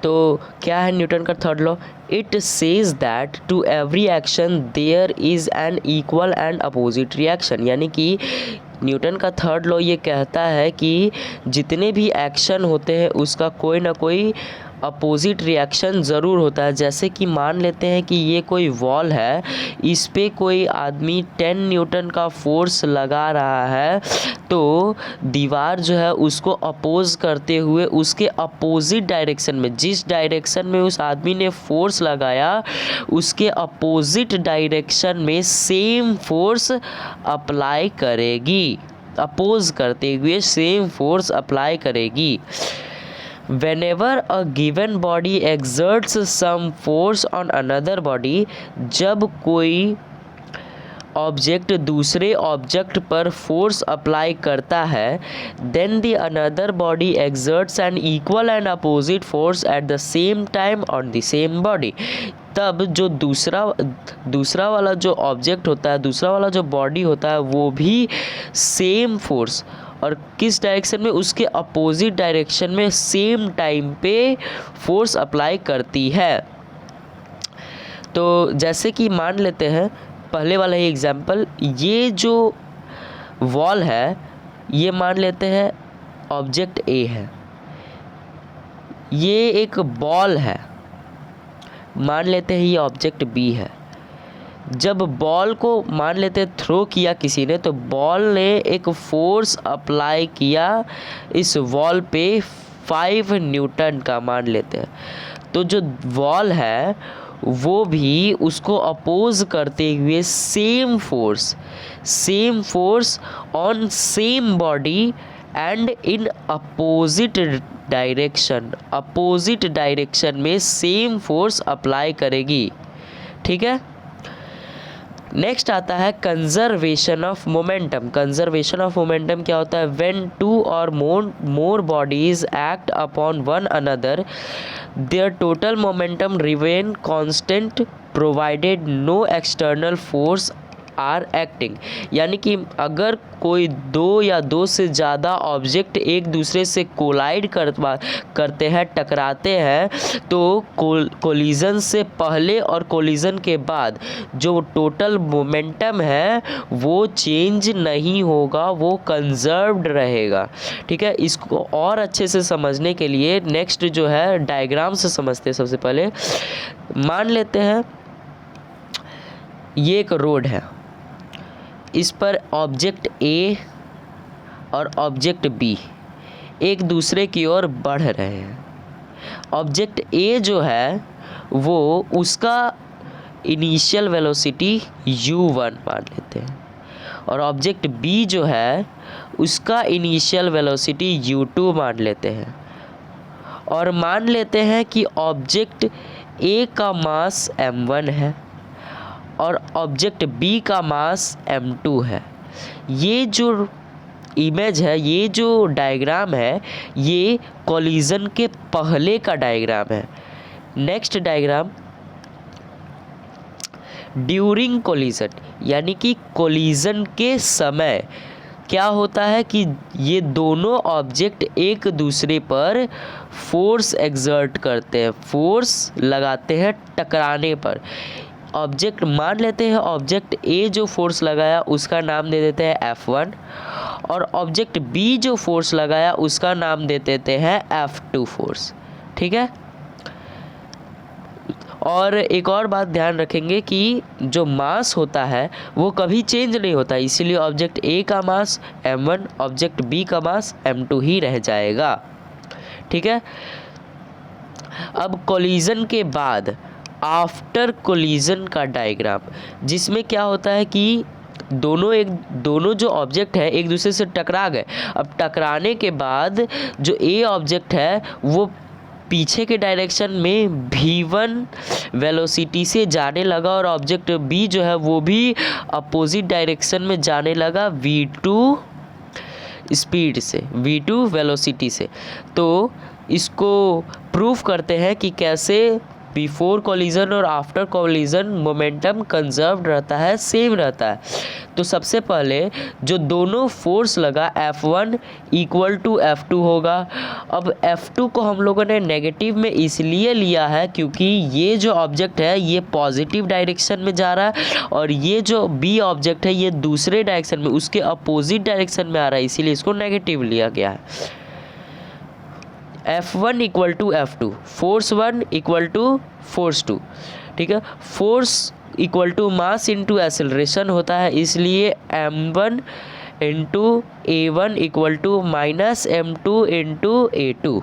तो क्या है न्यूटन का third law? It says that to every action there is an equal and opposite reaction. यानी कि न्यूटन का थर्ड लॉ ये कहता है कि जितने भी एक्शन होते हैं उसका कोई ना कोई अपोजिट रिएक्शन ज़रूर होता है। जैसे कि मान लेते हैं कि ये कोई वॉल है, इस पे कोई आदमी 10 न्यूटन का फोर्स लगा रहा है, तो दीवार जो है उसको अपोज करते हुए उसके अपोजिट डायरेक्शन में, जिस डायरेक्शन में उस आदमी ने फोर्स लगाया उसके अपोजिट डायरेक्शन में सेम फोर्स अप्लाई करेगी, अपोज करते हुए सेम फोर्स अप्लाई करेगी। Whenever a given body exerts some force on another body, जब कोई ऑब्जेक्ट दूसरे ऑब्जेक्ट पर फोर्स अप्लाई करता है, then the another body exerts an equal and opposite force at the same time on the same body. तब जो दूसरा वाला जो ऑब्जेक्ट होता है, दूसरा वाला जो बॉडी होता है, वो भी सेम फोर्स, और किस डायरेक्शन में, उसके अपोजिट डायरेक्शन में सेम टाइम पे फोर्स अप्लाई करती है। तो जैसे कि मान लेते हैं पहले वाला ही एग्जाम्पल, ये जो वॉल है ये मान लेते हैं ऑब्जेक्ट ए है, ये एक बॉल है, मान लेते हैं ये ऑब्जेक्ट बी है। जब बॉल को मान लेते हैं थ्रो किया किसी ने, तो बॉल ने एक फोर्स अप्लाई किया इस वॉल पे 5 न्यूटन का मान लेते हैं। तो जो वॉल है वो भी उसको अपोज करते हुए same force on same body and in opposite direction में सेम फोर्स अप्लाई करेगी। ठीक है। नेक्स्ट आता है conservation of momentum. Conservation of momentum क्या होता है? व्हेन 2 और more bodies act upon one another, their total momentum remain constant provided no external force are acting. यानी कि अगर कोई 2 या 2 से ज़्यादा ऑब्जेक्ट एक दूसरे से कोलाइड करते हैं, टकराते हैं, तो कोलिजन से पहले और कोलिजन के बाद जो टोटल मोमेंटम है वो चेंज नहीं होगा, वो कंजर्व्ड रहेगा। ठीक है। इसको और अच्छे से समझने के लिए नेक्स्ट जो है डायग्राम से समझते हैं। सबसे पहले मान लेते हैं ये एक रोड है, इस पर ऑब्जेक्ट ए और ऑब्जेक्ट बी एक दूसरे की ओर बढ़ रहे हैं। ऑब्जेक्ट ए जो है वो उसका इनिशियल वेलोसिटी u1 मान लेते हैं, और ऑब्जेक्ट बी जो है उसका इनिशियल वेलोसिटी u2 मान लेते हैं, और मान लेते हैं कि ऑब्जेक्ट ए का मास m1 है और ऑब्जेक्ट बी का मास m2 है। ये जो इमेज है, ये जो डायग्राम है, ये कोलिजन के पहले का डायग्राम है। नेक्स्ट डायग्राम ड्यूरिंग कोलिजन, यानी कि कोलिजन के समय क्या होता है कि ये दोनों ऑब्जेक्ट एक दूसरे पर फोर्स एक्सर्ट करते हैं, फोर्स लगाते हैं टकराने पर। ऑब्जेक्ट मान लेते हैं ऑब्जेक्ट ए जो फोर्स लगाया उसका नाम दे देते हैं F1, और ऑब्जेक्ट बी जो फोर्स लगाया उसका नाम दे देते हैं F2 फोर्स। ठीक है। और एक और बात ध्यान रखेंगे कि जो मास होता है वो कभी चेंज नहीं होता, इसीलिए ऑब्जेक्ट ए का मास m1, ऑब्जेक्ट बी का मास m2 ही रह जाएगा। ठीक है। अब कोलिजन के बाद आफ्टर कोलिजन का डायग्राम, जिसमें क्या होता है कि दोनों जो ऑब्जेक्ट है एक दूसरे से टकरा गए। अब टकराने के बाद जो ए ऑब्जेक्ट है वो पीछे के डायरेक्शन में v1 वेलोसिटी से जाने लगा, और ऑब्जेक्ट बी जो है वो भी अपोजिट डायरेक्शन में जाने लगा v2 स्पीड से, v2 वेलोसिटी से। तो इसको प्रूफ करते हैं कि कैसे बिफोर कोलिजन और आफ्टर कोलिजन मोमेंटम कंजर्व्ड रहता है, सेम रहता है। तो सबसे पहले जो दोनों फोर्स लगा F1 इक्वल टू F2 होगा। अब F2 को हम लोगों ने नेगेटिव में इसलिए लिया है क्योंकि ये जो ऑब्जेक्ट है ये पॉजिटिव डायरेक्शन में जा रहा है और ये जो B ऑब्जेक्ट है ये दूसरे डायरेक्शन में, उसके अपोजिट डायरेक्शन में आ रहा है, इसीलिए इसको नेगेटिव लिया गया है। F1 equal to F2, force 1 equal to force 2, ठीक है। Force equal to mass into acceleration होता है, इसलिए m1 into a1 equal to minus m2 into a2,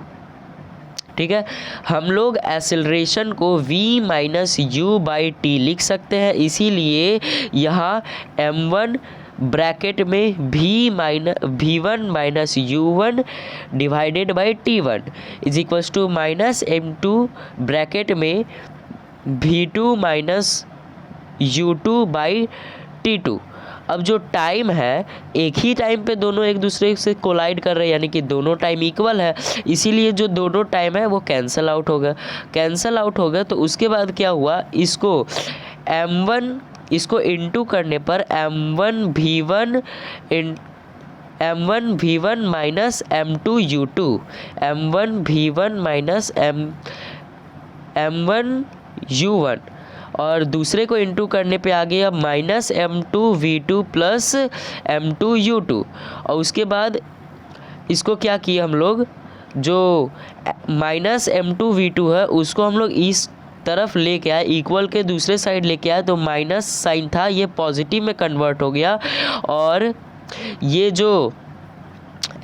ठीक है। हम लोग एक्सेलरेशन को v minus u by T लिख सकते हैं, इसीलिए यहाँ m1 ब्रैकेट में v1 minus u1 divided by t1 is equals to minus m2 bracket में v2 minus u2 by t2। अब जो टाइम है एक ही टाइम पे दोनों एक दूसरे से कोलाइड कर रहे हैं, यानी कि दोनों टाइम इक्वल है, इसीलिए जो दोनों टाइम है वो कैंसिल आउट हो गया। तो उसके बाद क्या हुआ, इसको इंटू करने पर m1 v1 minus m2 u2, m1 v1 minus m1 u1, और दूसरे को इंटू करने पे आ गया minus m2 v2 plus m2 u2। और उसके बाद इसको क्या किया हम लोग, जो माइनस m2 v2 है उसको हम लोग इस तरफ लेके आए, इक्वल के दूसरे साइड लेके आए, तो माइनस साइन था ये पॉजिटिव में कन्वर्ट हो गया। और ये जो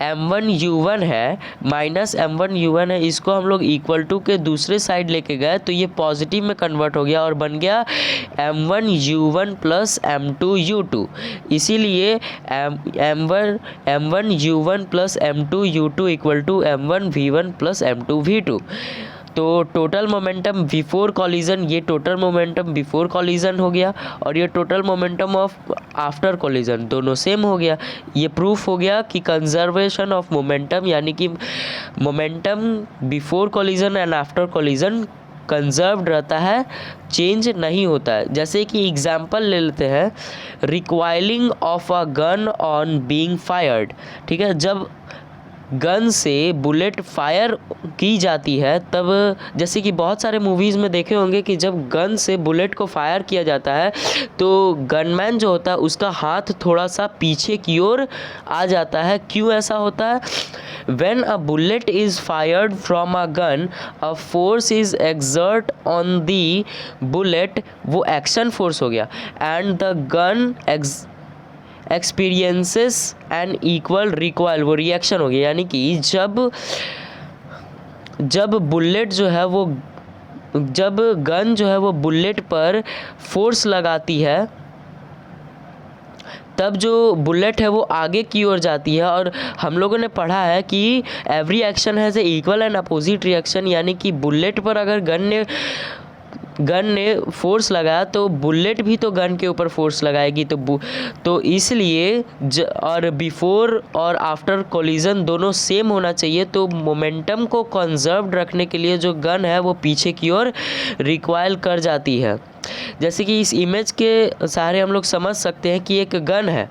m1 u1 है, माइनस m1 u1 है, इसको हम लोग इक्वल टू के दूसरे साइड लेके गए तो ये पॉजिटिव में कन्वर्ट हो गया और बन गया m1 u1 plus m2 u2। इसीलिए m1 u1 plus m2 u2 equal to m1 v1 plus m2 v2। तो टोटल मोमेंटम बिफोर कॉलिजन, ये टोटल मोमेंटम बिफोर कॉलिजन हो गया और ये total momentum of after collision, दोनों सेम हो गया। ये प्रूफ हो गया कि कंजर्वेशन ऑफ मोमेंटम, यानी कि momentum before collision and after collision conserved रहता है, चेंज नहीं होता है। जैसे कि एग्जाम्पल ले लेते हैं, requiring of a gun on being fired, ठीक है। जब गन से बुलेट फायर की जाती है तब, जैसे कि बहुत सारे मूवीज़ में देखे होंगे कि जब गन से बुलेट को फायर किया जाता है तो गनमैन जो होता है उसका हाथ थोड़ा सा पीछे की ओर आ जाता है। क्यों ऐसा होता है? When a bullet is fired from a gun, a force is exert on the bullet, वो एक्शन फोर्स हो गया, and the gun experiences an equal recoil, वो रिएक्शन हो गया। यानी कि जब बुलेट जो है वो, जब गन जो है वो बुलेट पर फोर्स लगाती है तब जो बुलेट है वो आगे की ओर जाती है। और हम लोगों ने पढ़ा है कि every action has a equal and opposite reaction, यानी कि बुलेट पर अगर गन ने फोर्स लगाया तो बुलेट भी तो गन के ऊपर फोर्स लगाएगी। तो इसलिए और बिफोर और आफ्टर कोलिजन दोनों सेम होना चाहिए। तो मोमेंटम को कंजर्व्ड रखने के लिए जो गन है वो पीछे की ओर रिक्वाइल कर जाती है। जैसे कि इस इमेज के सहारे हम लोग समझ सकते हैं कि एक गन है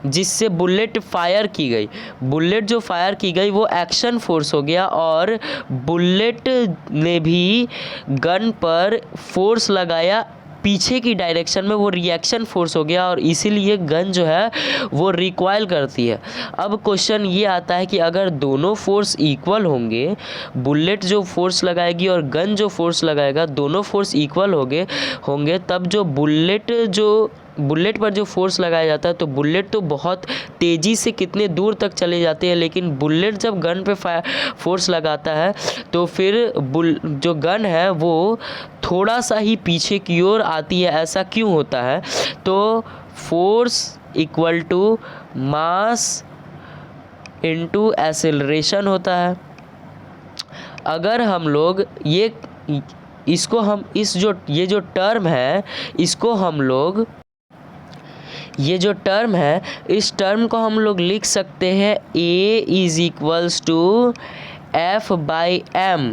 जिससे बुलेट फायर की गई, बुलेट जो फायर की गई वो एक्शन फोर्स हो गया और बुलेट ने भी गन पर फोर्स लगाया पीछे की डायरेक्शन में, वो रिएक्शन फोर्स हो गया और इसीलिए गन जो है वो रिकॉइल करती है। अब क्वेश्चन ये आता है कि अगर दोनों फोर्स इक्वल होंगे, बुलेट जो फोर्स लगाएगी और गन जो फोर्स लगाएगा, दोनों फोर्स इक्वल होंगे तब जो बुलेट पर जो फोर्स लगाया जाता है तो बुलेट तो बहुत तेज़ी से कितने दूर तक चले जाते हैं, लेकिन बुलेट जब गन पे फोर्स लगाता है तो फिर जो गन है वो थोड़ा सा ही पीछे की ओर आती है। ऐसा क्यों होता है? तो force equal to mass into acceleration होता है। अगर हम लोग ये जो टर्म है इसको हम लोग, ये जो टर्म है इस टर्म को हम लोग लिख सकते हैं A is equals to F by M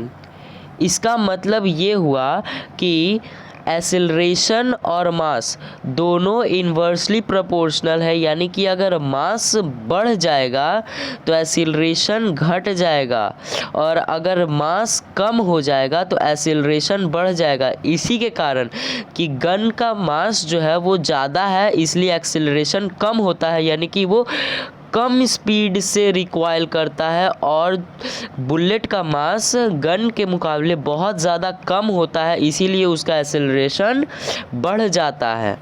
इसका मतलब ये हुआ कि एक्सेलरेशन और मास दोनों इन्वर्सली प्रोपोर्शनल है, यानी कि अगर मास बढ़ जाएगा तो एक्सेलरेशन घट जाएगा और अगर मास कम हो जाएगा तो एक्सेलरेशन बढ़ जाएगा। इसी के कारण कि गन का मास जो है वो ज़्यादा है इसलिए एक्सेलरेशन कम होता है, यानी कि वो कम स्पीड से रिकॉइल करता है और बुलेट का मास गन के मुकाबले बहुत ज़्यादा कम होता है, इसीलिए उसका एक्सेलरेशन बढ़ जाता है।